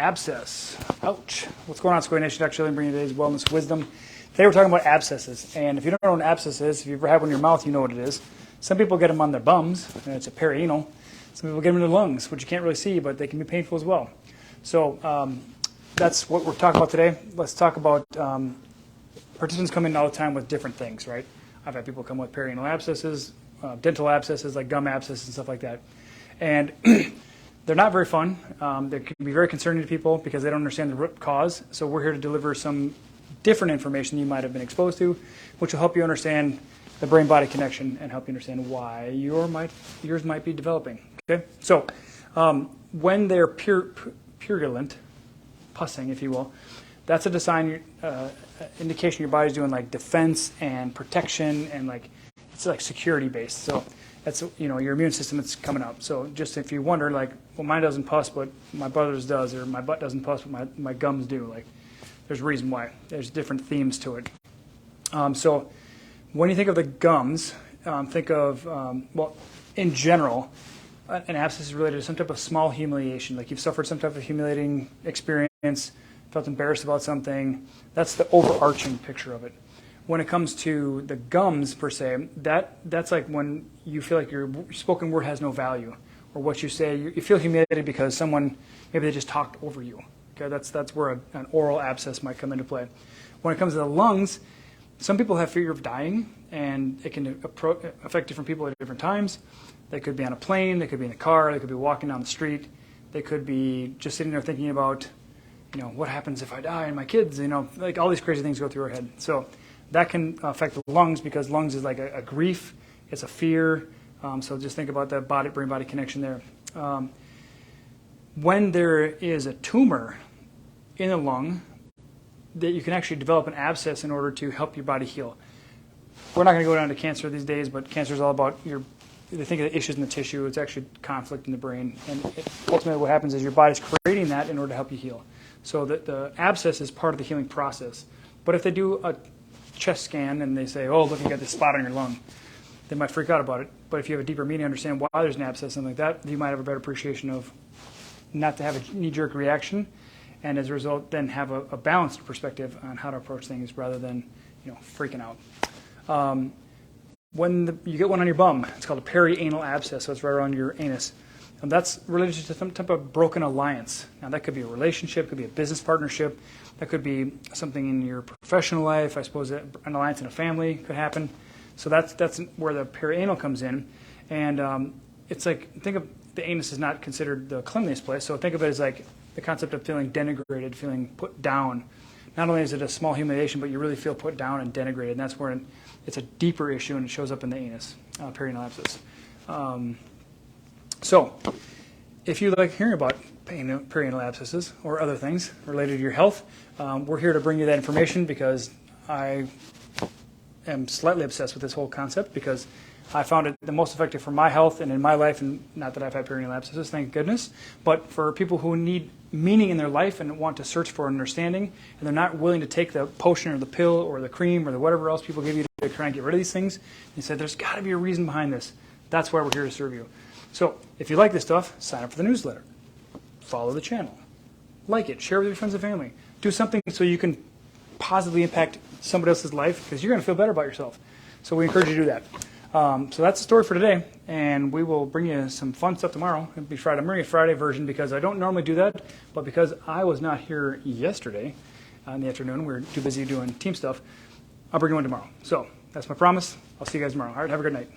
Abscess. Ouch. What's going on, Secoya Nation? Dr. Schilling bringing today's wellness wisdom. Today we're talking about abscesses. And if you don't know what an abscess is, if you've ever had one in your mouth, you know what it is. Some people get them on their bums, and it's a perianal. Some people get them in their lungs, which you can't really see, but they can be painful as well. So that's what we're talking about today. Let's talk about participants come in all the time with different things, right? I've had people come with perianal abscesses, dental abscesses, like gum abscesses and stuff like that. And they're not very fun. They can be very concerning to people because they don't understand the root cause. So we're here to deliver some different information you might have been exposed to, which will help you understand the brain-body connection and help you understand why yours might be developing. Okay, so when they're purulent, pussing, if you will, that's a design indication your body's doing like defense and protection and like it's like security based. So that's your immune system that's coming up. So just if you wonder like, well, mine doesn't pus, but my brother's does, or my butt doesn't pus, but my gums do. Like, there's a reason why. There's different themes to it. So when you think of the gums, think of well, in general, an abscess is related to some type of small humiliation. Like you've suffered some type of humiliating experience, felt embarrassed about something. That's the overarching picture of it. When it comes to the gums per se, that's like when you feel like your spoken word has no value, or what you say, you feel humiliated because someone, maybe they just talked over you. Okay, that's where an oral abscess might come into play. When it comes to the lungs, some people have fear of dying, and it can affect different people at different times. They could be on a plane, they could be in a car, they could be walking down the street, they could be just sitting there thinking about, what happens if I die and my kids, like all these crazy things go through our head. So that can affect the lungs because lungs is like a grief, it's a fear. So just think about the brain-body connection there. When there is a tumor in the lung, that you can actually develop an abscess in order to help your body heal. We're not going to go down to cancer these days, but cancer is all about they think of the issues in the tissue. It's actually conflict in the brain. And ultimately what happens is your body's creating that in order to help you heal. So the abscess is part of the healing process. But if they do a chest scan and they say, oh, look, you got this spot on your lung, they might freak out about it. But if you have a deeper meaning, understand why there's an abscess, something like that, you might have a better appreciation of not to have a knee-jerk reaction, and as a result, then have a balanced perspective on how to approach things rather than freaking out. When you get one on your bum, it's called a perianal abscess, so it's right around your anus. And that's related to some type of broken alliance. Now, that could be a relationship, could be a business partnership, that could be something in your professional life. I suppose an alliance in a family could happen. So that's where the perianal comes in. And it's like, think of the anus is not considered the cleanliest place, so think of it as like the concept of feeling denigrated, feeling put down. Not only is it a small humiliation, but you really feel put down and denigrated, and that's where it's a deeper issue, and it shows up in the anus, perianal abscess. So if you like hearing about perianal abscesses or other things related to your health, we're here to bring you that information because I am slightly obsessed with this whole concept because I found it the most effective for my health and in my life, and not that I've had perineal abscesses, thank goodness, but for people who need meaning in their life and want to search for understanding, and they're not willing to take the potion or the pill or the cream or the whatever else people give you to try and get rid of these things, they said there's got to be a reason behind this. That's why we're here to serve you. So if you like this stuff, sign up for the newsletter. Follow the channel. Like it. Share with your friends and family. Do something so you can positively impact somebody else's life because you're going to feel better about yourself. So we encourage you to do that. So that's the story for today, and we will bring you some fun stuff tomorrow. It'll be Friday. I'm bringing a Friday version because I don't normally do that, but because I was not here yesterday in the afternoon, we were too busy doing team stuff, I'll bring you one tomorrow. So that's my promise. I'll see you guys tomorrow. All right, have a good night.